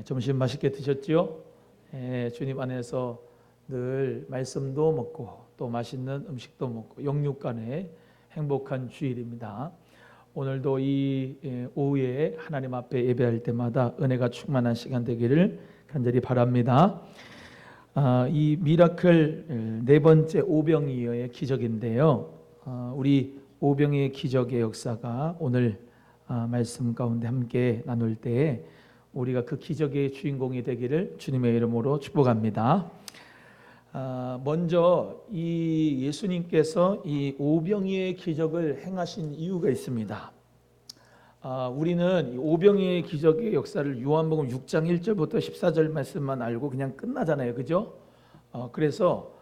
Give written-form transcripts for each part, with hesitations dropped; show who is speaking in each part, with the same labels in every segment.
Speaker 1: 점심 맛있게 드셨지요? 주님 안에서 늘 말씀도 먹고 또 맛있는 음식도 먹고 영육간의 행복한 주일입니다. 오늘도 이 오후에 하나님 앞에 예배할 때마다 은혜가 충만한 시간 되기를 간절히 바랍니다. 이 미라클 네 번째 오병이어의 기적인데요. 우리 오병이의 기적의 역사가 오늘 말씀 가운데 함께 나눌 때 우리가 그 기적의 주인공이 되기를 주님의 이름으로 축복합니다. 먼저 이 예수님께서 이 오병이어의 기적을 행하신 이유가 있습니다. 우리는 이 오병이어의 기적의 역사를 요한복음 6장 1절부터 14절 말씀만 알고 그냥 끝나잖아요, 그죠? 그래서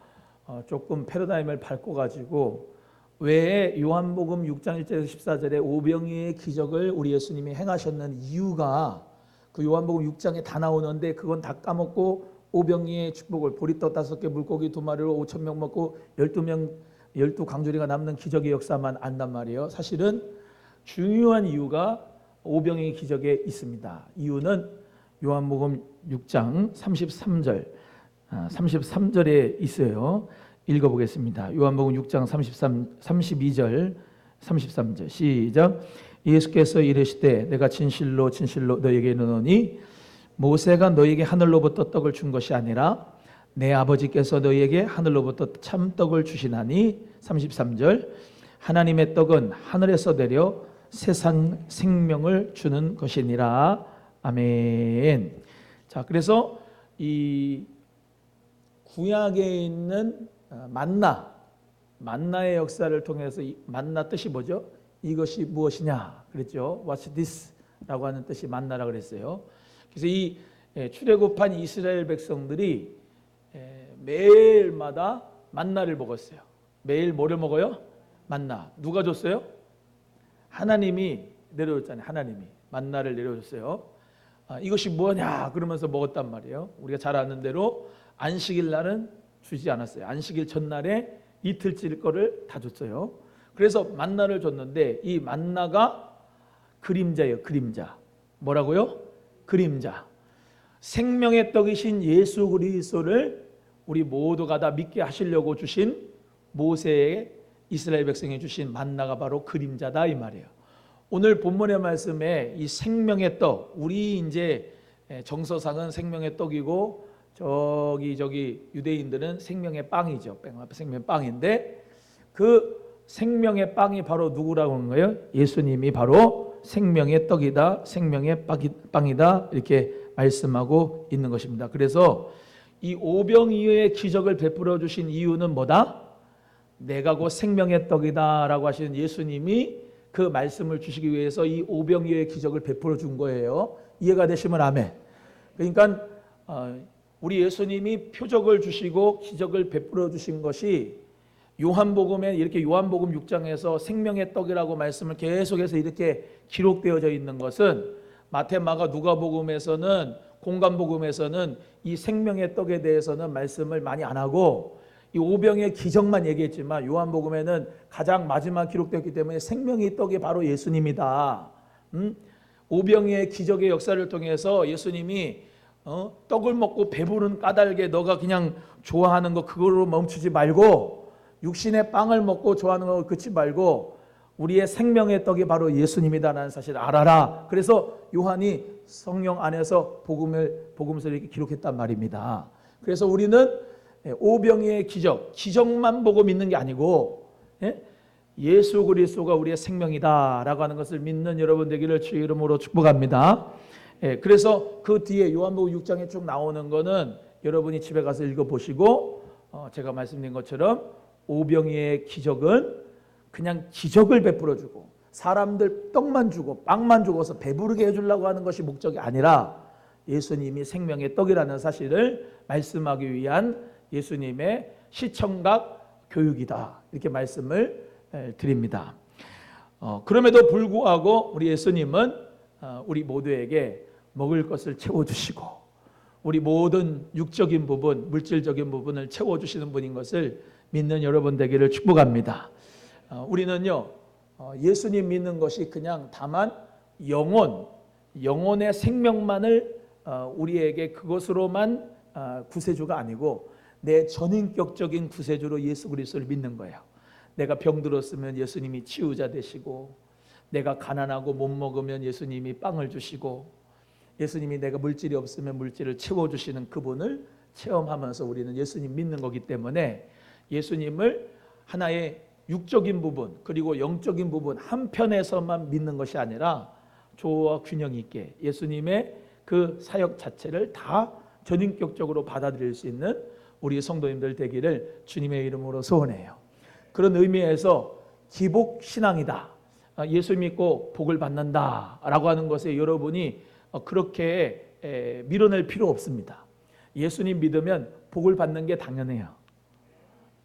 Speaker 1: 조금 패러다임을 바꿔가지고 왜 요한복음 6장 1절에서 14절에 오병이어의 기적을 우리 예수님이 행하셨는 이유가 그 요한복음 6장에 다 나오는데 그건 다 까먹고 오병이어의 축복을 보리떡 5개 물고기 2마리로 5,000명 먹고 12 강조리가 남는 기적의 역사만 안단 말이에요. 사실은 중요한 이유가 오병이어의 기적에 있습니다. 이유는 요한복음 6장 33절에 있어요. 읽어보겠습니다. 요한복음 6장 32절 33절 시작. 예수께서 이르시되 내가 진실로 진실로 너에게 이르노니 모세가 너에게 하늘로부터 떡을 준 것이 아니라 내 아버지께서 너에게 하늘로부터 참떡을 주시나니 33절 하나님의 떡은 하늘에서 내려 세상 생명을 주는 것이니라. 아멘. 자, 그래서 이 구약에 있는 만나의 역사를 통해서 만나 뜻이 뭐죠? 이것이 무엇이냐 그랬죠. What's this? 라고 하는 뜻이 만나라 그랬어요. 그래서 이 출애굽한 이스라엘 백성들이 매일마다 만나를 먹었어요. 매일 뭐를 먹어요? 만나. 누가 줬어요? 하나님이 내려줬잖아요. 하나님이 만나를 내려줬어요. 이것이 뭐냐 그러면서 먹었단 말이에요. 우리가 잘 아는 대로 안식일 날은 주지 않았어요. 안식일 전날에 이틀째 거를 다 줬어요. 그래서 만나를 줬는데 이 만나가 그림자예요. 그림자. 뭐라고요? 그림자. 생명의 떡이신 예수 그리스도를 우리 모두가 다 믿게 하시려고 주신 모세의 이스라엘 백성에 주신 만나가 바로 그림자다 이 말이에요. 오늘 본문의 말씀에 이 생명의 떡, 우리 이제 정서상은 생명의 떡이고 저기 유대인들은 생명의 빵이죠. 생명의 빵인데 그 생명의 빵이 바로 누구라고 하는 거예요? 예수님이 바로 생명의 떡이다, 생명의 빵이다 이렇게 말씀하고 있는 것입니다. 그래서 이 오병이어의 기적을 베풀어 주신 이유는 뭐다? 내가 곧 생명의 떡이다 라고 하시는 예수님이 그 말씀을 주시기 위해서 이 오병이어의 기적을 베풀어 준 거예요. 이해가 되시면 아멘. 그러니까 우리 예수님이 표적을 주시고 기적을 베풀어 주신 것이 요한복음에 이렇게 요한복음 6장에서 생명의 떡이라고 말씀을 계속해서 이렇게 기록되어져 있는 것은 마태, 마가, 누가복음에서는 공관복음에서는 이 생명의 떡에 대해서는 말씀을 많이 안 하고 이 오병이어의 기적만 얘기했지만 요한복음에는 가장 마지막 기록되었기 때문에 생명의 떡이 바로 예수님이다. 오병이어의 기적의 역사를 통해서 예수님이 떡을 먹고 배부른 까닭에 너가 그냥 좋아하는 거 그걸로 멈추지 말고 육신의 빵을 먹고 좋아하는 거 그치 말고 우리의 생명의 떡이 바로 예수님이다라는 사실을 알아라. 그래서 요한이 성령 안에서 복음서를 이렇게 기록했단 말입니다. 그래서 우리는 오병이어의 기적만 보고 믿는 게 아니고 예수 그리스도가 우리의 생명이다라고 하는 것을 믿는 여러분 되기를 주의 이름으로 축복합니다. 그래서 그 뒤에 요한복음 6장에 쭉 나오는 거는 여러분이 집에 가서 읽어보시고 제가 말씀드린 것처럼 오병이어의 기적은 그냥 기적을 베풀어주고 사람들 떡만 주고 빵만 주고서 배부르게 해주려고 하는 것이 목적이 아니라 예수님이 생명의 떡이라는 사실을 말씀하기 위한 예수님의 시청각 교육이다 이렇게 말씀을 드립니다. 그럼에도 불구하고 우리 예수님은 우리 모두에게 먹을 것을 채워주시고 우리 모든 육적인 부분, 물질적인 부분을 채워주시는 분인 것을 믿는 여러분 되기를 축복합니다. 우리는요 예수님 믿는 것이 그냥 다만 영혼의 생명만을 우리에게 그것으로만 구세주가 아니고 내 전인격적인 구세주로 예수 그리스도를 믿는 거예요. 내가 병들었으면 예수님이 치유자 되시고, 내가 가난하고 못 먹으면 예수님이 빵을 주시고, 예수님이 내가 물질이 없으면 물질을 채워주시는 그분을 체험하면서 우리는 예수님 믿는 거기 때문에 예수님을 하나의 육적인 부분 그리고 영적인 부분 한편에서만 믿는 것이 아니라 조화 균형 있게 예수님의 그 사역 자체를 다 전인격적으로 받아들일 수 있는 우리 성도님들 되기를 주님의 이름으로 소원해요. 그런 의미에서 기복신앙이다, 예수 믿고 복을 받는다라고 하는 것에 여러분이 그렇게 밀어낼 필요 없습니다. 예수님 믿으면 복을 받는 게 당연해요.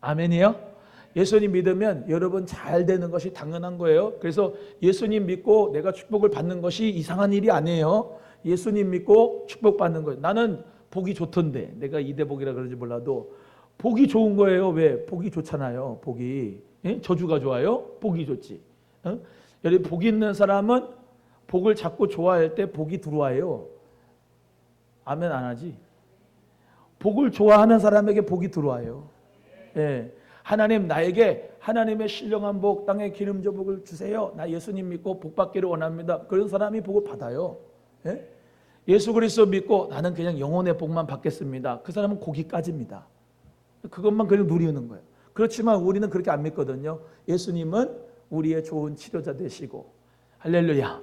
Speaker 1: 아멘이요? 예수님 믿으면 여러분 잘 되는 것이 당연한 거예요. 그래서 예수님 믿고 내가 축복을 받는 것이 이상한 일이 아니에요. 예수님 믿고 축복받는 거예요. 나는 복이 좋던데, 내가 이대복이라 그런지 몰라도 복이 좋은 거예요. 왜? 복이 좋잖아요. 복이. 저주가 좋아요? 복이 좋지. 여러분 복이 있는 사람은 복을 자꾸 좋아할 때 복이 들어와요. 아멘 안 하지? 복을 좋아하는 사람에게 복이 들어와요. 예. 하나님 나에게 하나님의 신령한 복, 땅의 기름져 복을 주세요. 나 예수님 믿고 복 받기를 원합니다. 그런 사람이 복을 받아요. 예? 예수 그리스도 믿고 나는 그냥 영혼의 복만 받겠습니다. 그 사람은 고기까지입니다. 그것만 그냥 누리는 거예요. 그렇지만 우리는 그렇게 안 믿거든요. 예수님은 우리의 좋은 치료자 되시고, 할렐루야.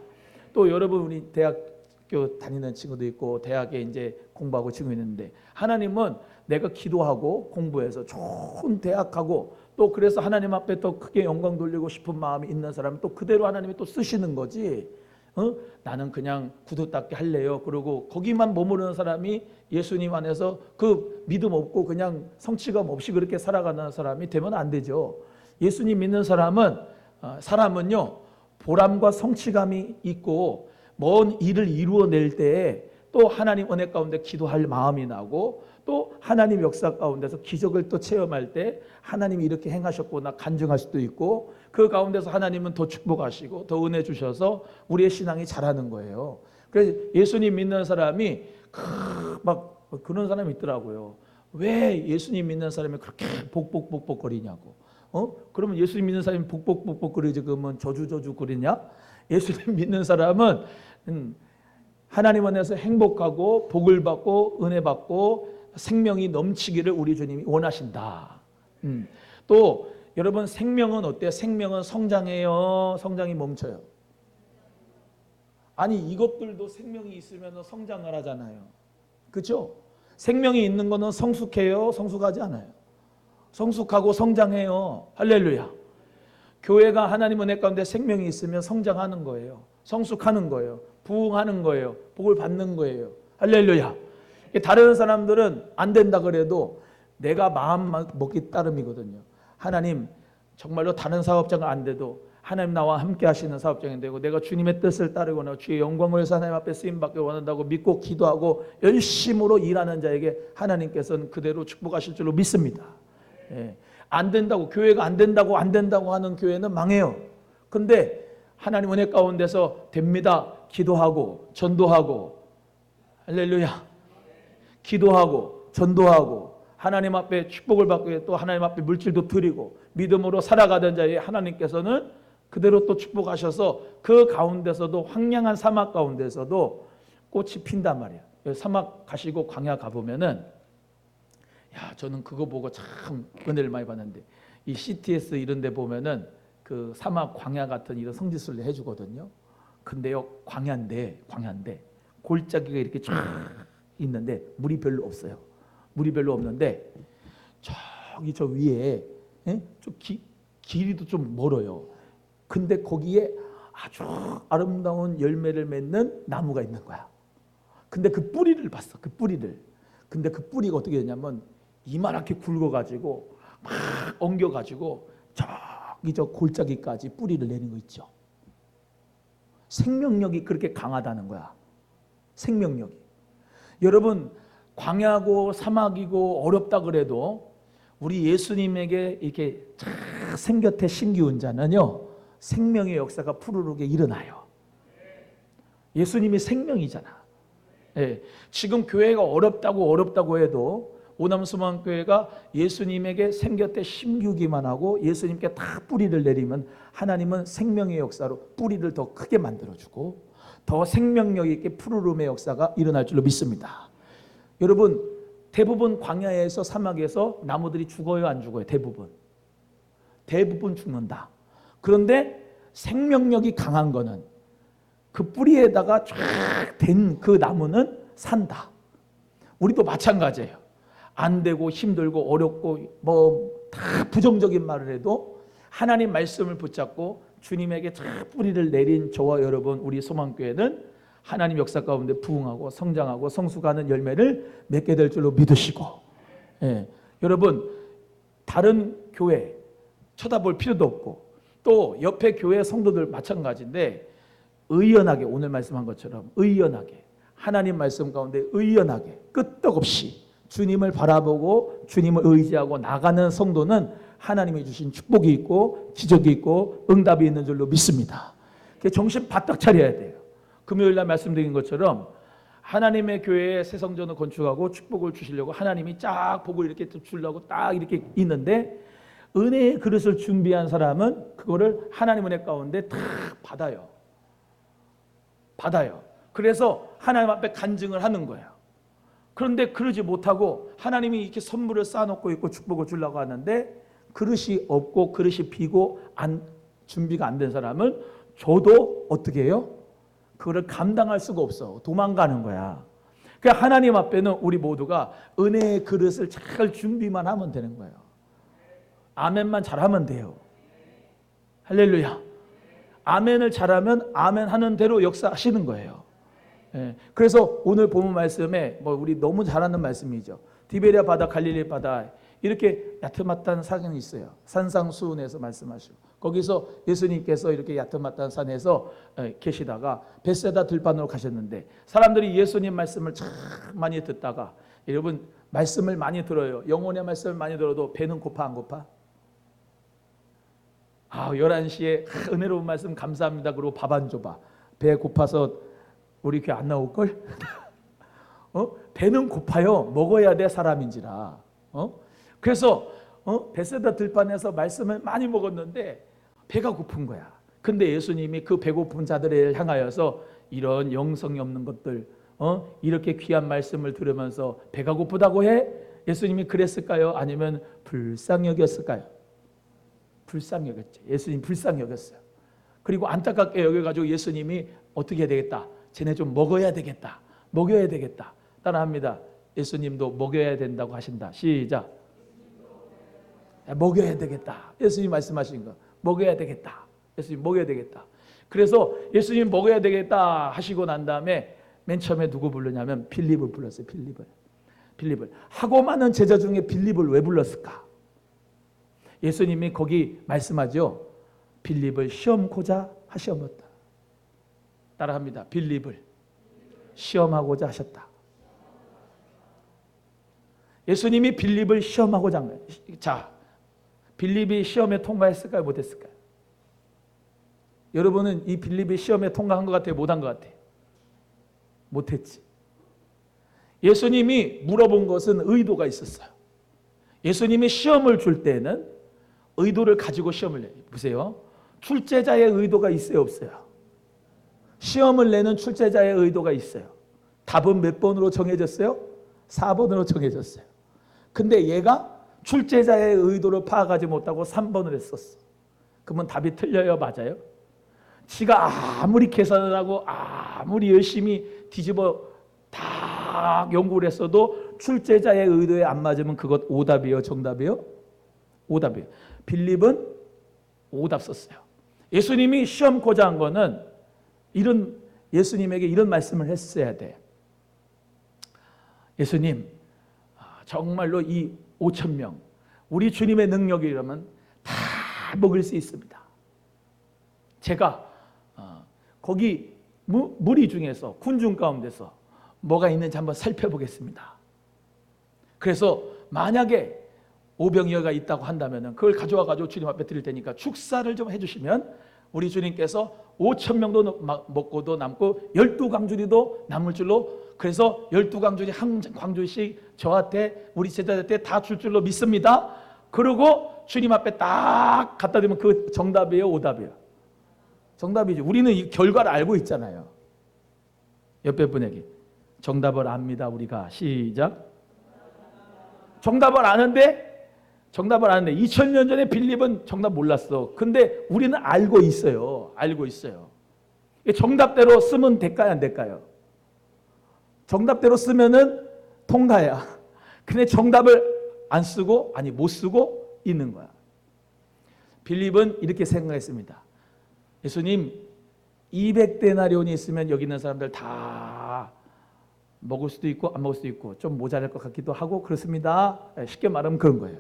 Speaker 1: 또 여러분 우리 대학교 다니는 친구도 있고 대학에 이제 공부하고 지금 있는데, 하나님은 내가 기도하고 공부해서 좋은 대학 가고 또 그래서 하나님 앞에 또 크게 영광 돌리고 싶은 마음이 있는 사람은 또 그대로 하나님이 또 쓰시는 거지. 나는 그냥 구두닦기 할래요. 그리고 거기만 머무르는 사람이 예수님 안에서 그 믿음 없고 그냥 성취감 없이 그렇게 살아가는 사람이 되면 안 되죠. 예수님 믿는 사람은요 보람과 성취감이 있고 먼 일을 이루어낼 때에 또 하나님 은혜 가운데 기도할 마음이 나고 또 하나님 역사 가운데서 기적을 또 체험할 때 하나님이 이렇게 행하셨구나 간증할 수도 있고, 그 가운데서 하나님은 더 축복하시고 더 은혜 주셔서 우리의 신앙이 자라는 거예요. 그래서 예수님 믿는 사람이 막 그런 사람이 있더라고요. 왜 예수님 믿는 사람이 그렇게 복복복복거리냐고. 그러면 예수님 믿는 사람이 복복복복거리지 그러면 저주거리냐? 예수님 믿는 사람은 하나님 안에서 행복하고 복을 받고 은혜 받고 생명이 넘치기를 우리 주님이 원하신다. 또 여러분 생명은 어때요? 생명은 성장해요? 성장이 멈춰요? 아니 이것들도 생명이 있으면 성장을 하잖아요. 그렇죠? 생명이 있는 거는 성숙해요? 성숙하지 않아요? 성숙하고 성장해요. 할렐루야. 교회가 하나님 은혜 가운데 생명이 있으면 성장하는 거예요. 성숙하는 거예요. 부흥하는 거예요. 복을 받는 거예요. 할렐루야. 다른 사람들은 안 된다 그래도 내가 마음 먹기 따름이거든요. 하나님 정말로 다른 사업자가 안 돼도 하나님 나와 함께 하시는 사업장이 되고 내가 주님의 뜻을 따르거나 주의 영광을 위해서 하나님 앞에 쓰임받기 원한다고 믿고 기도하고 열심으로 일하는 자에게 하나님께서는 그대로 축복하실 줄로 믿습니다. 예. 안 된다고, 교회가 안 된다고 하는 교회는 망해요. 근데 하나님 은혜 가운데서 됩니다. 기도하고 전도하고, 할렐루야. 기도하고 전도하고 하나님 앞에 축복을 받고 또 하나님 앞에 물질도 드리고 믿음으로 살아가던 자에 하나님께서는 그대로 또 축복하셔서 그 가운데서도 황량한 사막 가운데서도 꽃이 핀단 말이에요. 사막 가시고 광야 가보면은 저는 그거 보고 참 은혜를 많이 받는데, 이 CTS 이런 데 보면은 그 사막 광야 같은 이런 성지순례 해주거든요. 근데요 광야인데 골짜기가 이렇게 쫙 있는데 물이 별로 없어요. 물이 별로 없는데 저기 저 위에 좀 길이도 좀 멀어요. 근데 거기에 아주 아름다운 열매를 맺는 나무가 있는 거야. 근데 그 뿌리를 봤어. 그 뿌리를. 근데 그 뿌리가 어떻게 되냐면 이만하게 굵어가지고 막 엉겨가지고 저기 저 골짜기까지 뿌리를 내는 거 있죠. 생명력이 그렇게 강하다는 거야. 생명력이. 여러분 광야고 사막이고 어렵다 그래도 우리 예수님에게 이렇게 생곁에 심기운 자는요 생명의 역사가 푸르르게 일어나요. 예수님이 생명이잖아. 예, 지금 교회가 어렵다고 해도 오남수만교회가 예수님에게 생겼대 심기만 하고 예수님께 다 뿌리를 내리면 하나님은 생명의 역사로 뿌리를 더 크게 만들어주고 더 생명력 있게 푸르름의 역사가 일어날 줄로 믿습니다. 여러분, 대부분 광야에서 사막에서 나무들이 죽어요, 안 죽어요? 대부분 죽는다. 그런데 생명력이 강한 거는 그 뿌리에다가 쫙 된 그 나무는 산다. 우리도 마찬가지예요. 안 되고 힘들고 어렵고 뭐 다 부정적인 말을 해도 하나님 말씀을 붙잡고 주님에게 쫙 뿌리를 내린 저와 여러분, 우리 소망교회는 하나님 역사 가운데 부흥하고 성장하고 성숙하는 열매를 맺게 될 줄로 믿으시고, 예, 여러분 다른 교회 쳐다볼 필요도 없고 또 옆에 교회 성도들 마찬가지인데 의연하게 오늘 말씀한 것처럼 의연하게 하나님 말씀 가운데 의연하게 끄떡없이 주님을 바라보고 주님을 의지하고 나가는 성도는 하나님이 주신 축복이 있고 기적이 있고 응답이 있는 줄로 믿습니다. 정신 바짝 차려야 돼요. 금요일날 말씀드린 것처럼 하나님의 교회에 새 성전을 건축하고 축복을 주시려고 하나님이 쫙 복을 이렇게 주려고 딱 이렇게 있는데 은혜의 그릇을 준비한 사람은 그거를 하나님 은혜 가운데 탁 받아요. 그래서 하나님 앞에 간증을 하는 거예요. 그런데 그러지 못하고 하나님이 이렇게 선물을 쌓아놓고 있고 축복을 주려고 하는데 그릇이 없고 그릇이 비고 준비가 안 된 사람은 저도 어떻게 해요? 그거를 감당할 수가 없어. 도망가는 거야. 그러니까 하나님 앞에는 우리 모두가 은혜의 그릇을 잘 준비만 하면 되는 거예요. 아멘만 잘하면 돼요. 할렐루야. 아멘을 잘하면 아멘 하는 대로 역사하시는 거예요. 예, 그래서 오늘 본문 말씀에 우리 너무 잘하는 말씀이죠. 디베랴 바다, 갈릴리 바다 이렇게 야트마탄 산이 있어요. 산상수훈에서 말씀하시고 거기서 예수님께서 이렇게 야트마탄 산에서 계시다가 벳세다 들판으로 가셨는데 사람들이 예수님 말씀을 참 많이 듣다가 여러분 말씀을 많이 들어요. 영혼의 말씀을 많이 들어도 배는 고파 안 고파? 11시에 은혜로운 말씀 감사합니다. 그리고 밥 안 줘봐. 배 고파서 우리 교회 안 나올걸? 배는 고파요. 먹어야 돼 사람인지라. 그래서 벳세다 들판에서 말씀을 많이 먹었는데 배가 고픈 거야. 근데 예수님이 그 배고픈 자들을 향하여서 이런 영성이 없는 것들 이렇게 귀한 말씀을 들으면서 배가 고프다고 해? 예수님이 그랬을까요? 아니면 불쌍히 여겼을까요? 불쌍히 여겼죠. 예수님 불쌍히 여겼어요. 그리고 안타깝게 여겨가지고 예수님이 어떻게 해야 되겠다? 쟤네 좀 먹어야 되겠다. 먹여야 되겠다. 따라합니다. 예수님도 먹여야 된다고 하신다. 시작. 먹여야 되겠다. 예수님 말씀하신 거. 먹여야 되겠다. 예수님 먹여야 되겠다. 그래서 예수님 먹여야 되겠다 하시고 난 다음에 맨 처음에 누구 부르냐면 빌립을 불렀어요. 빌립을. 하고 많은 제자 중에 빌립을 왜 불렀을까? 예수님이 거기 말씀하죠. 빌립을 시험코자 하셨다. 따라합니다. 빌립을 시험하고자 하셨다. 예수님이 빌립을 시험하고자 한 거예요. 자, 빌립이 시험에 통과했을까요? 못했을까요? 여러분은 이 빌립이 시험에 통과한 것 같아요? 못한 것 같아요? 못했지. 예수님이 물어본 것은 의도가 있었어요. 예수님이 시험을 줄 때는 의도를 가지고 시험을 내요. 보세요. 출제자의 의도가 있어요? 없어요? 시험을 내는 출제자의 의도가 있어요. 답은 몇 번으로 정해졌어요? 4번으로 정해졌어요. 근데 얘가 출제자의 의도를 파악하지 못하고 3번을 했었어. 그러면 답이 틀려요? 맞아요? 지가 아무리 계산을 하고 아무리 열심히 뒤집어 다 연구를 했어도 출제자의 의도에 안 맞으면 그것 오답이에요? 정답이에요? 오답이에요. 빌립은 오답 썼어요. 예수님이 시험코자 한 거는 예수님에게 이런 말씀을 했어야 돼. 예수님, 정말로 이 5,000명 우리 주님의 능력이라면 다 먹일 수 있습니다. 제가 거기 무리 중에서 군중 가운데서 뭐가 있는지 한번 살펴보겠습니다. 그래서 만약에 오병이어가 있다고 한다면 그걸 가져와 가지고 주님 앞에 드릴 테니까 축사를 좀 해주시면 우리 주님께서 5천 명도 먹고도 남고 12광주리도 남을 줄로, 그래서 12광주리 한 광주씩 저한테 우리 제자들한테 다 줄 줄로 믿습니다. 그리고 주님 앞에 딱 갖다 대면 그 정답이에요, 오답이에요? 정답이죠. 우리는 이 결과를 알고 있잖아요. 옆에 분에게 정답을 압니다. 우리가 시작. 정답을 아는데 2000년 전에 빌립은 정답 몰랐어. 근데 우리는 알고 있어요. 알고 있어요. 정답대로 쓰면 될까요, 안 될까요? 정답대로 쓰면은 통과야. 근데 정답을 안 쓰고, 아니 못 쓰고 있는 거야. 빌립은 이렇게 생각했습니다. 예수님, 200데나리온이 있으면 여기 있는 사람들 다 먹을 수도 있고 안 먹을 수도 있고 좀 모자랄 것 같기도 하고 그렇습니다. 쉽게 말하면 그런 거예요.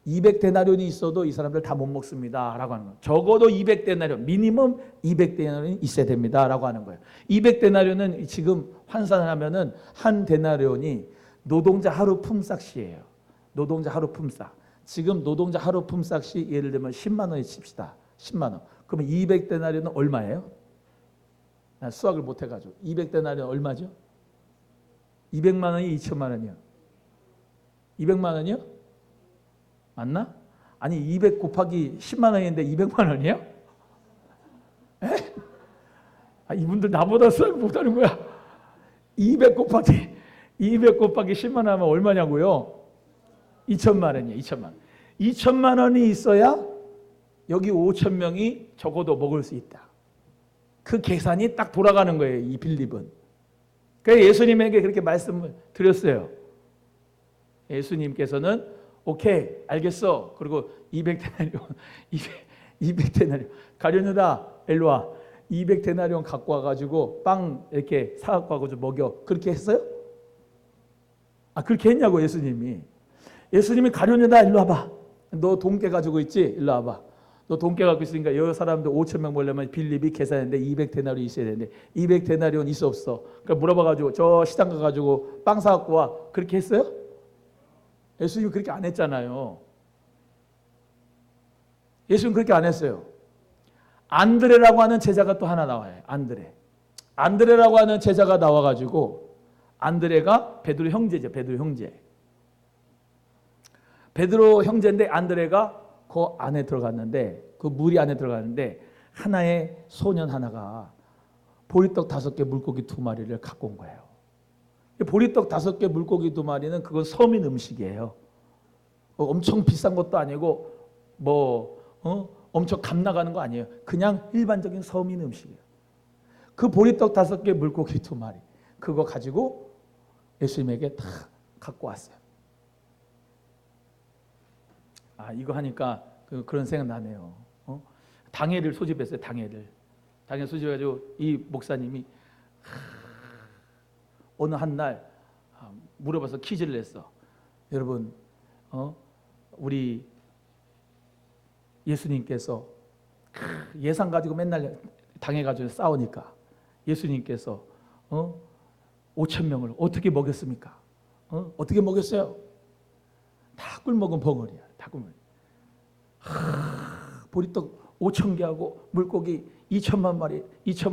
Speaker 1: 200데나리온이 있어도 이 사람들 다 못 먹습니다 라고 하는 거예요. 적어도 200데나리온, 미니멈 200데나리온이 있어야 됩니다 라고 하는 거예요. 200데나리온은 지금 환산을 하면은 한 데나리온이 노동자 하루 품삯이에요. 노동자 하루 품삯. 지금 노동자 하루 품삯이 예를 들면 10만 원에 칩시다. 10만 원. 그러면 200데나리온은 얼마예요? 난 수학을 못 해가지고 200데나리온 얼마죠? 200만 원이 2천만 원이요. 200만 원이요? 맞나? 아니 200 곱하기 10만 원인데 200만 원이요? 에? 아, 이분들 나보다 수학 못하는 거야. 200 곱하기 10만 원 하면 얼마냐고요? 2천만 원이에요. 2천만 원. 2천만 원이 있어야 여기 5천 명이 적어도 먹을 수 있다. 그 계산이 딱 돌아가는 거예요. 이 빌립은. 그래서 예수님에게 그렇게 말씀을 드렸어요. 예수님께서는 오케이 알겠어. 그리고 200데나리온 200데나리온 가룟유다 일로 와. 200데나리온 갖고 와가지고 빵 이렇게 사갖고 와가지고 먹여. 그렇게 했어요? 아 그렇게 했냐고 예수님이. 예수님이 가룟유다 일로 와봐. 너 돈깨 가지고 있지? 일로 와봐. 너 돈깨 갖고 있으니까 여러 사람들 5천 명 모려면 빌립이 계산했는데 200데나리온 있어야 되는데 200데나리온 있어 없어? 그러니까 물어봐가지고 저 시장 가가지고 빵 사갖고 와. 그렇게 했어요? 예수님이 그렇게 안 했잖아요. 예수님은 그렇게 안 했어요. 안드레라고 하는 제자가 또 하나 나와요. 안드레라고 하는 제자가 나와가지고 안드레가 베드로 형제죠. 베드로 형제. 베드로 형제인데 안드레가 그 안에 들어갔는데 그 무리 안에 들어갔는데 하나의 소년 하나가 보리떡 5개 물고기 2마리를 갖고 온 거예요. 보리떡 5개 물고기 2마리는 그건 서민 음식이에요. 엄청 비싼 것도 아니고 엄청 값 나가는 거 아니에요. 그냥 일반적인 서민 음식이에요. 그 보리떡 5개 물고기 2마리 그거 가지고 예수님에게 다 갖고 왔어요. 아 이거 하니까 그런 생각 나네요. 당회를 소집했어요. 당회 소집해가지고 이 목사님이 어느 한날 물어봐서 퀴즈를 냈어. 여러분 우리 예수님께서 예산 가지고 맨날 당해가지고 싸우니까 예수님께서 5천 명을 어떻게 먹였습니까? 어떻게 먹였어요? 다 꿀먹은 벙어리야. 다 꿀먹은. 보리떡 5천 개하고 물고기 2천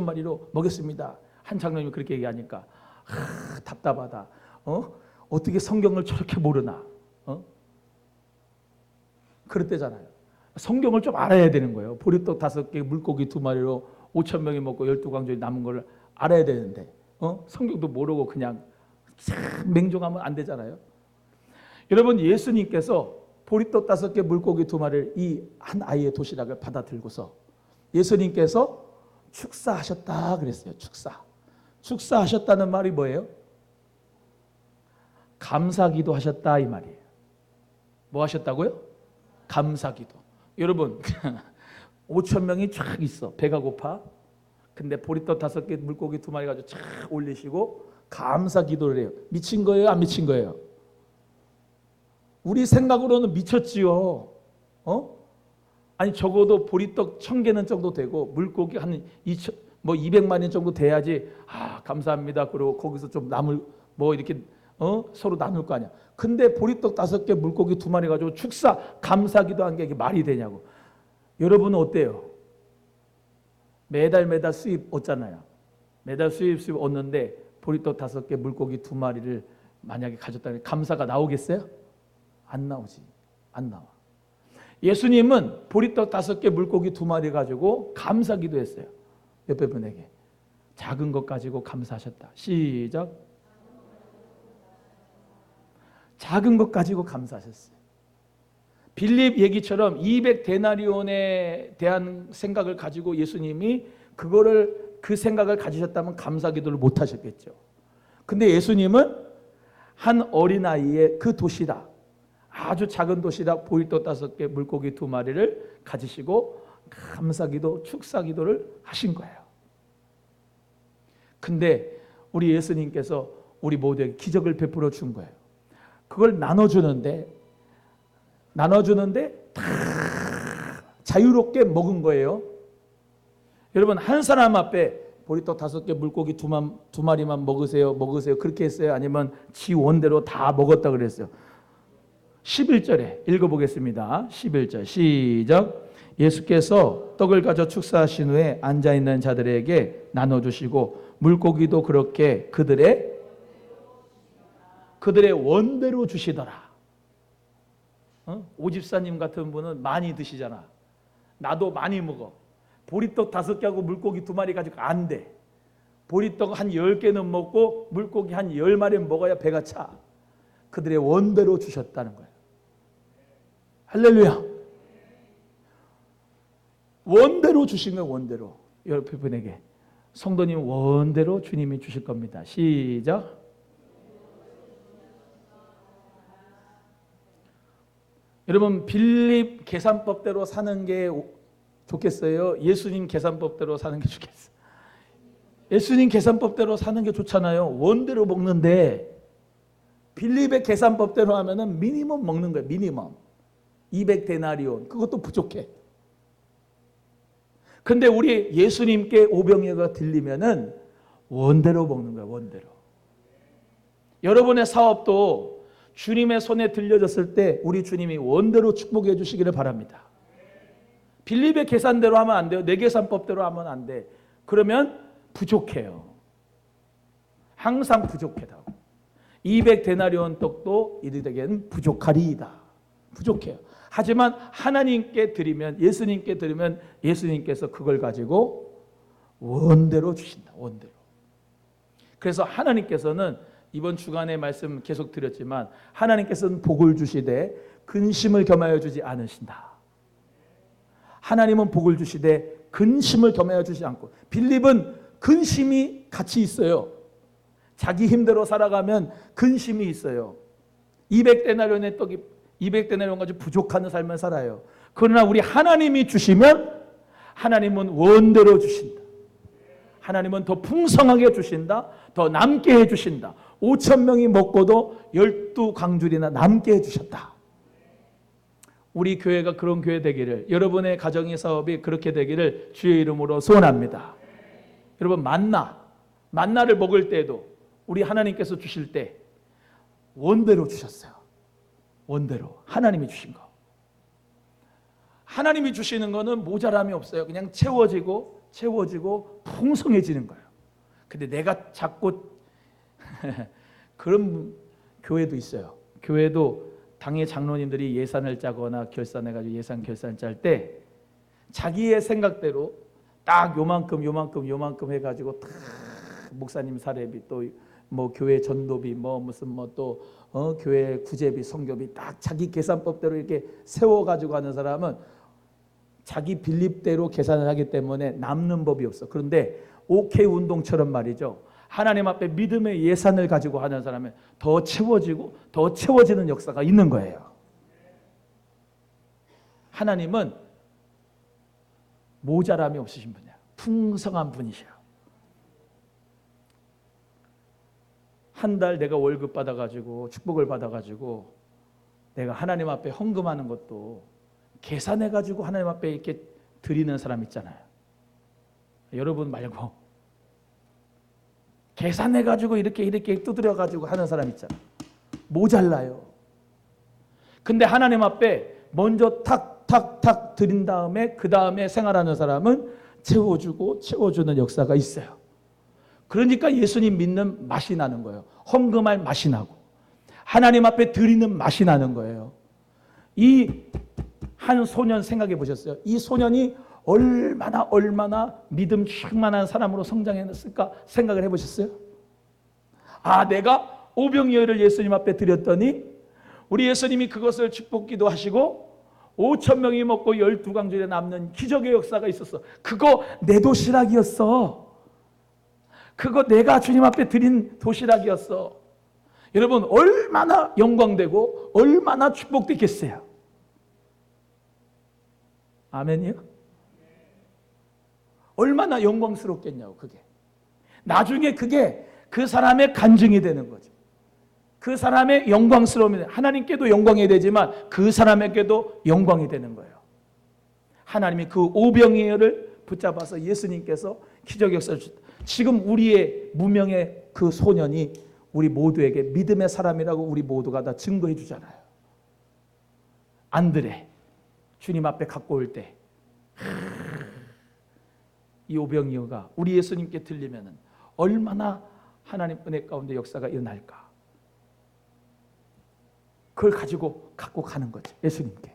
Speaker 1: 마리로 먹였습니다. 한 장로님이 그렇게 얘기하니까 답답하다. 어떻게 성경을 저렇게 모르나? 그랬대잖아요. 성경을 좀 알아야 되는 거예요. 보리떡 5개, 물고기 2마리로 5천 명이 먹고 12광주리 남은 걸 알아야 되는데 성경도 모르고 그냥 맹종하면 안 되잖아요. 여러분 예수님께서 보리떡 5개, 물고기 2마리를 이 한 아이의 도시락을 받아 들고서 예수님께서 축사하셨다 그랬어요. 축사하셨다는 말이 뭐예요? 감사기도 하셨다 이 말이에요. 뭐 하셨다고요? 감사기도. 여러분 5천 명이 쫙 있어. 배가 고파. 근데 보리떡 5개 물고기 2마리 가지고 쫙 올리시고 감사기도를 해요. 미친 거예요? 안 미친 거예요? 우리 생각으로는 미쳤지요. 아니 적어도 보리떡 1,000개는 정도 되고 물고기 한 200마리 정도 돼야지 감사합니다. 그리고 거기서 좀 남을 이렇게 서로 나눌 거 아니야. 근데 보리떡 5개 물고기 2마리 가지고 축사 감사기도 한 게 이게 말이 되냐고. 여러분은 어때요? 매달 수입 얻잖아요. 매달 수입 얻는데 보리떡 5개, 물고기 2마리를 만약에 가졌다면 감사가 나오겠어요? 안 나오지. 안 나와. 예수님은 보리떡 5개, 물고기 2마리 가지고 감사 기도했어요. 옆에 분에게. 작은 것 가지고 감사하셨다. 시작. 작은 것 가지고 감사하셨어요. 빌립 얘기처럼 200데나리온에 대한 생각을 가지고 예수님이 그 생각을 가지셨다면 감사 기도를 못 하셨겠죠. 근데 예수님은 한 어린아이의 그 도시락, 아주 작은 도시락 보리떡 5개, 물고기 2마리를 가지시고 감사 기도, 축사 기도를 하신 거예요. 근데 우리 예수님께서 우리 모두에게 기적을 베풀어 준 거예요. 그걸 나눠주는데 다 자유롭게 먹은 거예요. 여러분, 한 사람 앞에 보리떡 5개, 물고기 2마리만 먹으세요 그렇게 했어요? 아니면 지 원대로 다 먹었다 그랬어요? 11절에 읽어보겠습니다. 11절 시작. 예수께서 떡을 가져 축사하신 후에 앉아있는 자들에게 나눠주시고 물고기도 그렇게 그들의 원대로 주시더라. 오집사님 같은 분은 많이 드시잖아. 나도 많이 먹어. 보리떡 5개하고 물고기 2마리 가지고 안 돼. 보리떡 한 10개는 먹고 물고기 한 10마리는 먹어야 배가 차. 그들의 원대로 주셨다는 거예요. 할렐루야. 원대로 주신 거예요. 원대로. 옆에 분에게 성도님 원대로 주님이 주실 겁니다. 시작. 여러분, 빌립 계산법대로 사는 게 좋겠어요? 예수님 계산법대로 사는 게 좋겠어요? 예수님 계산법대로 사는 게 좋잖아요. 원대로 먹는데 빌립의 계산법대로 하면은 미니멈 먹는 거예요. 미니멈 200데나리온. 그것도 부족해. 근데 우리 예수님께 오병이어가 들리면은 원대로 먹는 거예요. 원대로. 여러분의 사업도 주님의 손에 들려졌을 때 우리 주님이 원대로 축복해 주시기를 바랍니다. 빌립의 계산대로 하면 안 돼요. 내 계산법대로 하면 안 돼. 그러면 부족해요. 항상 부족하다고. 200데나리온 떡도 이들에게는 부족하리이다. 부족해요. 하지만 하나님께 드리면, 예수님께 드리면 예수님께서 그걸 가지고 원대로 주신다. 원대로. 그래서 하나님께서는 이번 주간에 말씀 계속 드렸지만 하나님께서는 복을 주시되 근심을 겸하여 주지 않으신다. 하나님은 복을 주시되 근심을 겸하여 주지 않고, 빌립은 근심이 같이 있어요. 자기 힘대로 살아가면 근심이 있어요. 200데나리온의 떡이 200데나리온 가지고 부족한 삶을 살아요. 그러나 우리 하나님이 주시면 하나님은 원대로 주신다. 하나님은 더 풍성하게 주신다. 더 남게 해주신다. 5,000명이 먹고도 12광줄이나 남게 해주셨다. 우리 교회가 그런 교회 되기를, 여러분의 가정의 사업이 그렇게 되기를 주의 이름으로 소원합니다. 여러분, 만나를 먹을 때에도 우리 하나님께서 주실 때 원대로 주셨어요. 원대로 하나님이 주신 거. 하나님이 주시는 거는 모자람이 없어요. 그냥 채워지고 풍성해지는 거예요. 근데 내가 자꾸 그런 교회도 있어요. 교회도 당의 장로님들이 예산을 짜거나 결산해가지고 예산 결산 짤 때 자기의 생각대로 딱 요만큼 해가지고 딱 목사님 사례비 또 뭐 교회 전도비 뭐 무슨 뭐 또 교회 구제비 성교비 딱 자기 계산법대로 이렇게 세워가지고 하는 사람은 자기 빌립대로 계산을 하기 때문에 남는 법이 없어. 그런데 OK 운동처럼 말이죠. 하나님 앞에 믿음의 예산을 가지고 하는 사람은 더 채워지고 더 채워지는 역사가 있는 거예요. 하나님은 모자람이 없으신 분이야. 풍성한 분이셔. 한 달 내가 월급 받아가지고 축복을 받아가지고 내가 하나님 앞에 헌금하는 것도 계산해가지고 하나님 앞에 이렇게 드리는 사람 있잖아요. 여러분 말고 계산해가지고 이렇게 두드려가지고 하는 사람 있잖아요. 모자라요. 근데 하나님 앞에 먼저 탁탁탁 드린 다음에 그 다음에 생활하는 사람은 채워주고 채워주는 역사가 있어요. 그러니까 예수님 믿는 맛이 나는 거예요. 헌금할 맛이 나고 하나님 앞에 드리는 맛이 나는 거예요. 이 한 소년 생각해 보셨어요? 이 소년이 얼마나 믿음 충만한 사람으로 성장했을까 생각을 해보셨어요? 아, 내가 오병이어를 예수님 앞에 드렸더니 우리 예수님이 그것을 축복기도 하시고 5천 명이 먹고 12강줄에 남는 기적의 역사가 있었어. 그거 내 도시락이었어. 그거 내가 주님 앞에 드린 도시락이었어. 여러분, 얼마나 영광되고 얼마나 축복됐겠어요? 아멘이요? 얼마나 영광스럽겠냐고. 그게 나중에 그게 그 사람의 간증이 되는 거죠. 그 사람의 영광스러움이, 하나님께도 영광이 되지만 그 사람에게도 영광이 되는 거예요. 하나님이 그 오병이어를 붙잡아서 예수님께서 기적 역사를 주셨다. 지금 우리의 무명의 그 소년이 우리 모두에게 믿음의 사람이라고 우리 모두가 다 증거해 주잖아요. 안드레 주님 앞에 갖고 올 때 이 오병이어가 우리 예수님께 들리면은 얼마나 하나님 은혜 가운데 역사가 일어날까. 그걸 가지고 갖고 가는 거죠, 예수님께.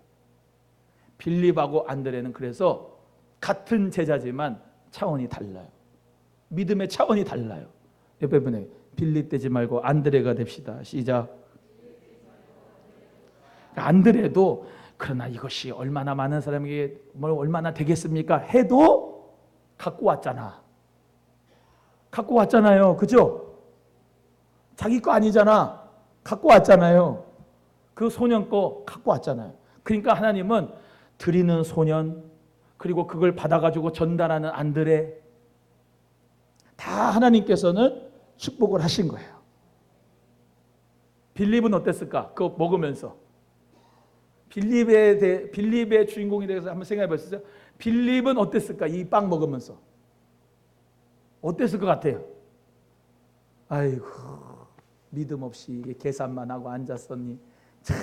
Speaker 1: 빌립하고 안드레는 그래서 같은 제자지만 차원이 달라요. 믿음의 차원이 달라요. 옆에 분에 빌립 되지 말고 안드레가 됩시다. 시작. 안드레도 그러나 이것이 얼마나 많은 사람에게 얼마나 되겠습니까? 해도 갖고 왔잖아. 갖고 왔잖아요. 그죠? 자기 거 아니잖아. 갖고 왔잖아요. 그 소년 거 갖고 왔잖아요. 그러니까 하나님은 드리는 소년, 그리고 그걸 받아가지고 전달하는 안드레, 다 하나님께서는 축복을 하신 거예요. 빌립은 어땠을까? 그거 먹으면서. 빌립의 주인공에 대해서 한번 생각해 보셨어요? 빌립은 어땠을까? 이 빵 먹으면서. 어땠을 것 같아요? 아이고, 믿음 없이 계산만 하고 앉았었니? 참,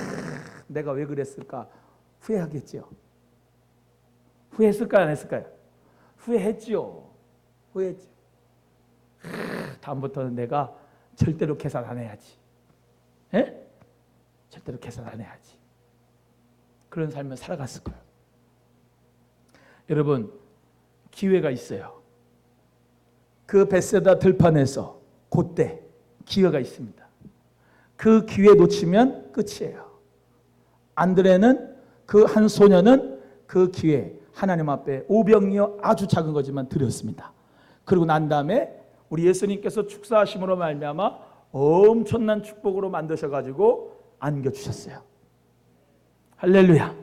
Speaker 1: 내가 왜 그랬을까? 후회하겠죠. 후회했을까요? 안 했을까요? 후회했죠. 후회했죠. 다음부터는 내가 절대로 계산 안 해야지. 에? 절대로 계산 안 해야지. 그런 삶을 살아갔을 거예요. 여러분, 기회가 있어요. 그 벳세다 들판에서 그때 기회가 있습니다. 그 기회 놓치면 끝이에요. 안드레는, 그 한 소년은 그 기회 하나님 앞에 오병이어 아주 작은 거지만 드렸습니다. 그리고 난 다음에 우리 예수님께서 축사하심으로 말미암아 엄청난 축복으로 만드셔가지고 안겨주셨어요. 할렐루야.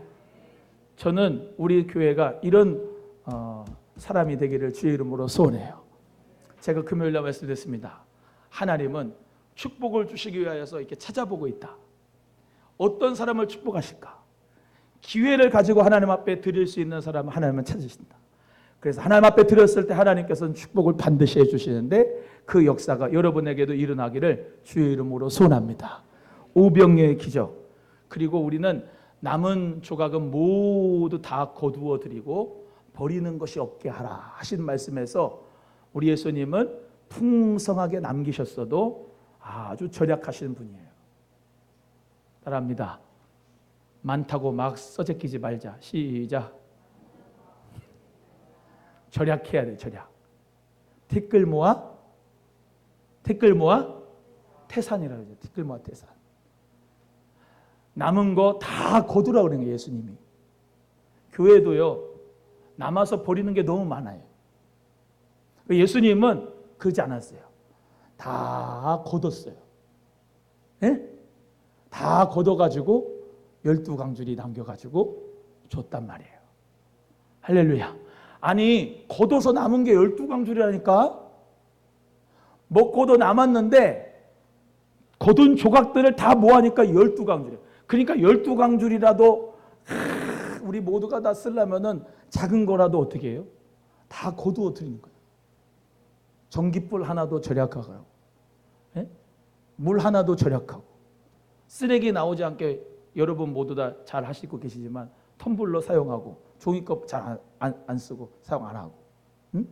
Speaker 1: 저는 우리 교회가 이런 사람이 되기를 주의 이름으로 소원해요. 제가 금요일날 말씀드렸습니다. 하나님은 축복을 주시기 위하여서 이렇게 찾아보고 있다. 어떤 사람을 축복하실까? 기회를 가지고 하나님 앞에 드릴 수 있는 사람을 하나님은 찾으신다. 그래서 하나님 앞에 드렸을 때 하나님께서는 축복을 반드시 해주시는데 그 역사가 여러분에게도 일어나기를 주의 이름으로 소원합니다. 오병이어의 기적. 그리고 우리는 남은 조각은 모두 다 거두어 드리고 버리는 것이 없게 하라 하신 말씀에서 우리 예수님은 풍성하게 남기셨어도 아주 절약하시는 분이에요. 따라합니다. 많다고 막 써제끼지 말자. 시작. 절약해야 돼. 절약. 티끌 모아 태산이라고 하죠. 티끌 모아 태산. 남은 거 다 거두라고 그러는 거예요, 예수님이. 교회도요, 남아서 버리는 게 너무 많아요. 예수님은 그러지 않았어요. 다 거뒀어요. 예? 다 거둬가지고 12강줄이 남겨가지고 줬단 말이에요. 할렐루야. 아니, 거둬서 남은 게 12강줄이라니까? 먹고도 남았는데 거둔 조각들을 다 모아니까 12강줄이에요. 그러니까 12강줄이라도 우리 모두가 다 쓰려면은 작은 거라도 어떻게 해요? 다 거두어 드리는 거예요. 전기불 하나도 절약하고, 예? 물 하나도 절약하고, 쓰레기 나오지 않게 여러분 모두 다 잘 하시고 계시지만 텀블러 사용하고 종이컵 잘 안 쓰고 사용 안 하고, 응?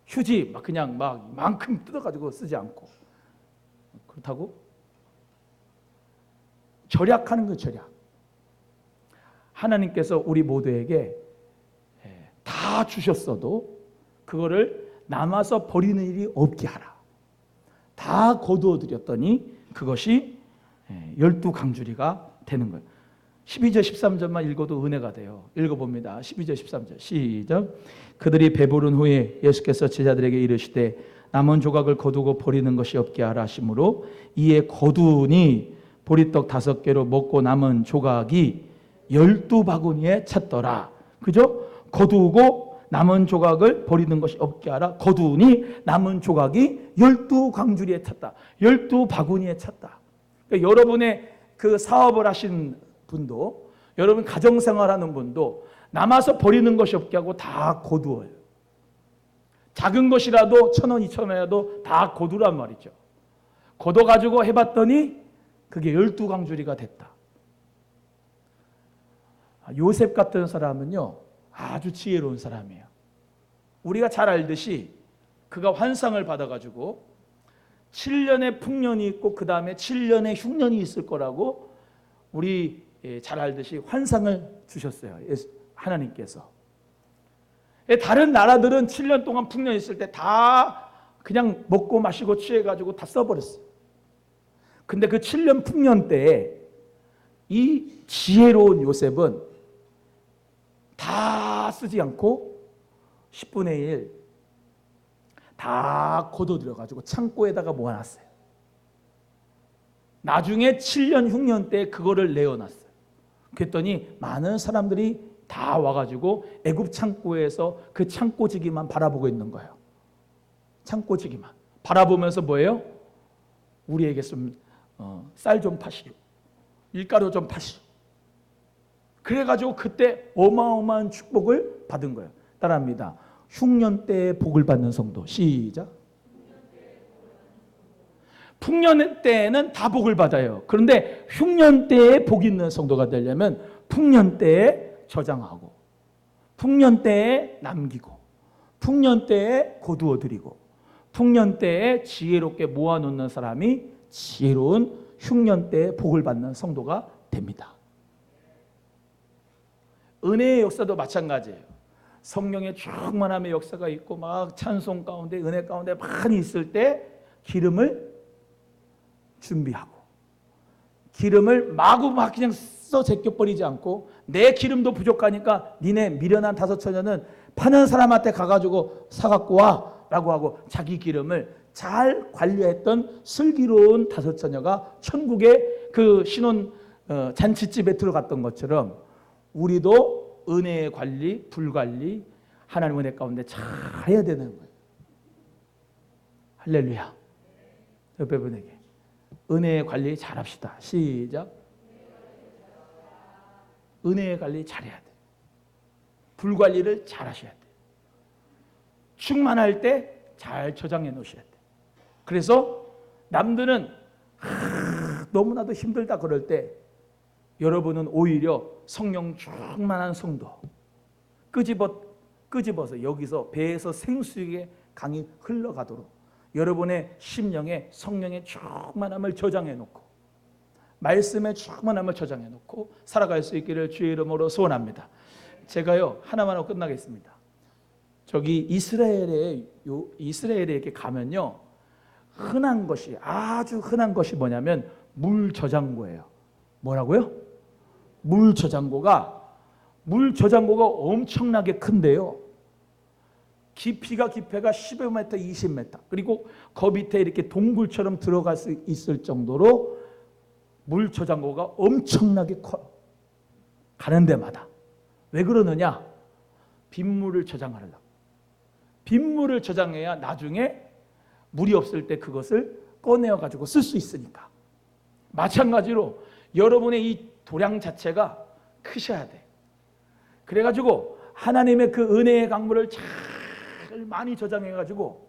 Speaker 1: 휴지 막 그냥 막 만큼 뜯어가지고 쓰지 않고. 그렇다고 절약하는 거 절약. 하나님께서 우리 모두에게 다 주셨어도 그거를 남아서 버리는 일이 없게 하라. 다 거두어 드렸더니 그것이 12강주리가 되는 거예요. 12절 13절만 읽어도 은혜가 돼요. 읽어봅니다. 12절 13절 시작. 그들이 배부른 후에 예수께서 제자들에게 이르시되 남은 조각을 거두고 버리는 것이 없게 하라 하시므로 이에 거두니 보리떡 5개로 먹고 남은 조각이 12바구니에 찼더라. 그죠? 거두고 남은 조각을 버리는 것이 없게 하라. 거두니 남은 조각이 12광주리에 찼다. 12바구니에 찼다. 그러니까 여러분의 그 사업을 하신 분도, 여러분 가정생활하는 분도 남아서 버리는 것이 없게 하고 다 거두어요. 작은 것이라도 1,000원, 2,000원이라도 다 거두란 말이죠. 거둬가지고 해봤더니 그게 12강주리가 됐다. 요셉 같은 사람은요, 아주 지혜로운 사람이에요. 우리가 잘 알듯이 그가 환상을 받아가지고 7년의 풍년이 있고 그 다음에 7년의 흉년이 있을 거라고 우리 잘 알듯이 환상을 주셨어요. 하나님께서. 다른 나라들은 7년 동안 풍년 있을 때 다 그냥 먹고 마시고 취해가지고 다 써버렸어요. 근데 그 7년 풍년 때에 이 지혜로운 요셉은 다 쓰지 않고 10분의 1 다 거둬들여가지고 창고에다가 모아놨어요. 나중에 7년 흉년 때 그거를 내어놨어요. 그랬더니 많은 사람들이 다 와가지고 애굽 창고에서 그 창고지기만 바라보고 있는 거예요. 창고지기만 바라보면서 뭐예요? 우리에게 좀 쌀 좀 파시오, 밀가루 좀 파시오. 그래가지고 그때 어마어마한 축복을 받은 거예요. 따라합니다. 흉년 때에 복을 받는 성도. 시작. 풍년 때에는 다 복을 받아요. 그런데 흉년 때에 복 있는 성도가 되려면 풍년 때에 저장하고, 풍년 때에 남기고, 풍년 때에 거두어 드리고, 풍년 때에 지혜롭게 모아놓는 사람이 지혜로운 흉년 때에 복을 받는 성도가 됩니다. 은혜의 역사도 마찬가지예요. 성령의 충만함의 역사가 있고 막 찬송 가운데 은혜 가운데 많이 있을 때 기름을 준비하고, 기름을 마구 막 그냥 써 제껴버리지 않고, 내 기름도 부족하니까 니네 미련한 5처녀는 파는 사람한테 가가지고 사갖고 와 라고 하고 자기 기름을 잘 관리했던 슬기로운 5처녀가 천국의 그 신혼 잔치집에 들어갔던 것처럼 우리도 은혜의 관리, 불관리, 하나님 은혜 가운데 잘 해야 되는 거예요. 할렐루야. 옆에 분에게 은혜의 관리 잘합시다. 시작. 은혜의 관리 잘해야 돼. 불관리를 잘 하셔야 돼. 충만할 때 잘 저장해 놓으셔야 돼. 그래서 남들은 너무나도 힘들다 그럴 때 여러분은 오히려 성령 충만한 성도 끄집어서 여기서 배에서 생수의 강이 흘러가도록 여러분의 심령에 성령의 충만함을 저장해 놓고 말씀의 충만함을 저장해 놓고 살아갈 수 있기를 주의 이름으로 소원합니다. 제가요 하나만 하고 끝나겠습니다. 저기 이스라엘에 이렇게 가면요 흔한 것이, 아주 흔한 것이 뭐냐면 물 저장고예요. 뭐라고요? 물 저장고가 엄청나게 큰데요. 깊이가 10m, 20m. 그리고 그 밑에 이렇게 동굴처럼 들어갈 수 있을 정도로 물 저장고가 엄청나게 커요. 가는 데마다. 왜 그러느냐? 빗물을 저장하려고. 빗물을 저장해야 나중에 물이 없을 때 그것을 꺼내어 가지고 쓸 수 있으니까. 마찬가지로 여러분의 이 도량 자체가 크셔야 돼. 그래가지고 하나님의 그 은혜의 강물을 잘 많이 저장해가지고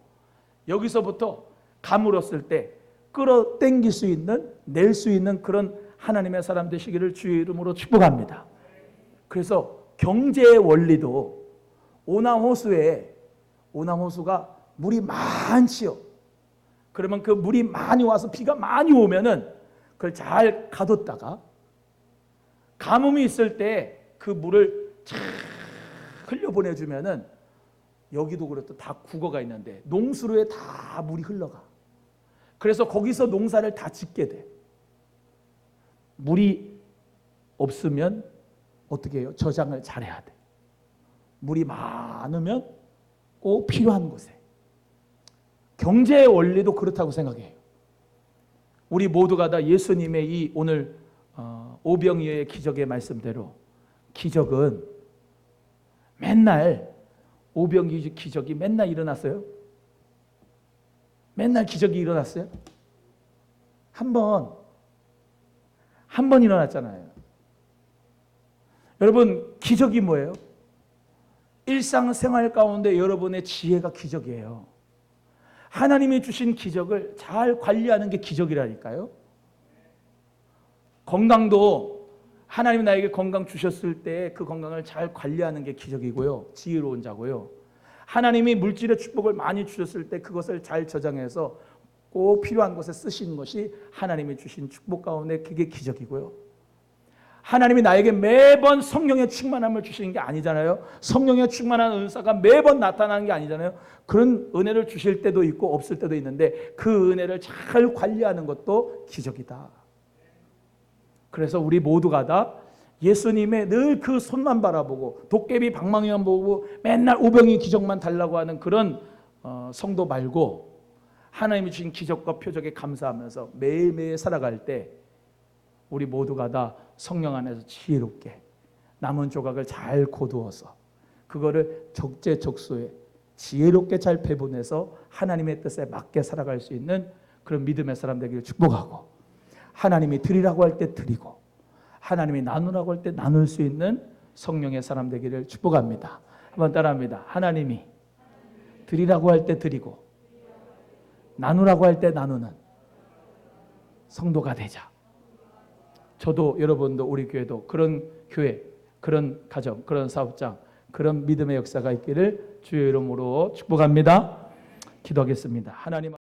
Speaker 1: 여기서부터 가물었을 때 끌어당길 수 있는, 낼 수 있는 그런 하나님의 사람 되시기를 주의 이름으로 축복합니다. 그래서 경제의 원리도 오남호수에 오남호수가 물이 많지요. 그러면 그 물이 많이 와서 비가 많이 오면은 그걸 잘 가뒀다가 가뭄이 있을 때 그 물을 쫙 흘려보내주면은 여기도 그렇다. 다 국어가 있는데 농수로에 다 물이 흘러가. 그래서 거기서 농사를 다 짓게 돼. 물이 없으면 어떻게 해요? 저장을 잘해야 돼. 물이 많으면 꼭 필요한 곳에. 경제의 원리도 그렇다고 생각해요. 우리 모두가 다 예수님의 이 오늘 오병이어의 기적의 말씀대로 기적은 맨날 오병이어 기적이 맨날 일어났어요? 맨날 기적이 일어났어요? 한 번 일어났잖아요. 여러분, 기적이 뭐예요? 일상생활 가운데 여러분의 지혜가 기적이에요. 하나님이 주신 기적을 잘 관리하는 게 기적이라니까요. 건강도 하나님이 나에게 건강 주셨을 때 그 건강을 잘 관리하는 게 기적이고요. 지혜로운 자고요. 하나님이 물질의 축복을 많이 주셨을 때 그것을 잘 저장해서 꼭 필요한 곳에 쓰시는 것이 하나님이 주신 축복 가운데 그게 기적이고요. 하나님이 나에게 매번 성령의 충만함을 주시는 게 아니잖아요. 성령의 충만한 은사가 매번 나타나는 게 아니잖아요. 그런 은혜를 주실 때도 있고 없을 때도 있는데 그 은혜를 잘 관리하는 것도 기적이다. 그래서 우리 모두가 다 예수님의 늘 그 손만 바라보고 도깨비 방망이만 보고 맨날 오병이 기적만 달라고 하는 그런 성도 말고 하나님이 주신 기적과 표적에 감사하면서 매일매일 살아갈 때 우리 모두가 다 성령 안에서 지혜롭게 남은 조각을 잘 거두어서 그거를 적재적소에 지혜롭게 잘 배분해서 하나님의 뜻에 맞게 살아갈 수 있는 그런 믿음의 사람 되기를 축복하고, 하나님이 드리라고 할 때 드리고 하나님이 나누라고 할 때 나눌 수 있는 성령의 사람 되기를 축복합니다. 한번 따라합니다. 하나님이 드리라고 할 때 드리고 나누라고 할 때 나누는 성도가 되자. 저도 여러분도 우리 교회도 그런 교회, 그런 가정, 그런 사업장, 그런 믿음의 역사가 있기를 주의 이름으로 축복합니다. 기도하겠습니다. 하나님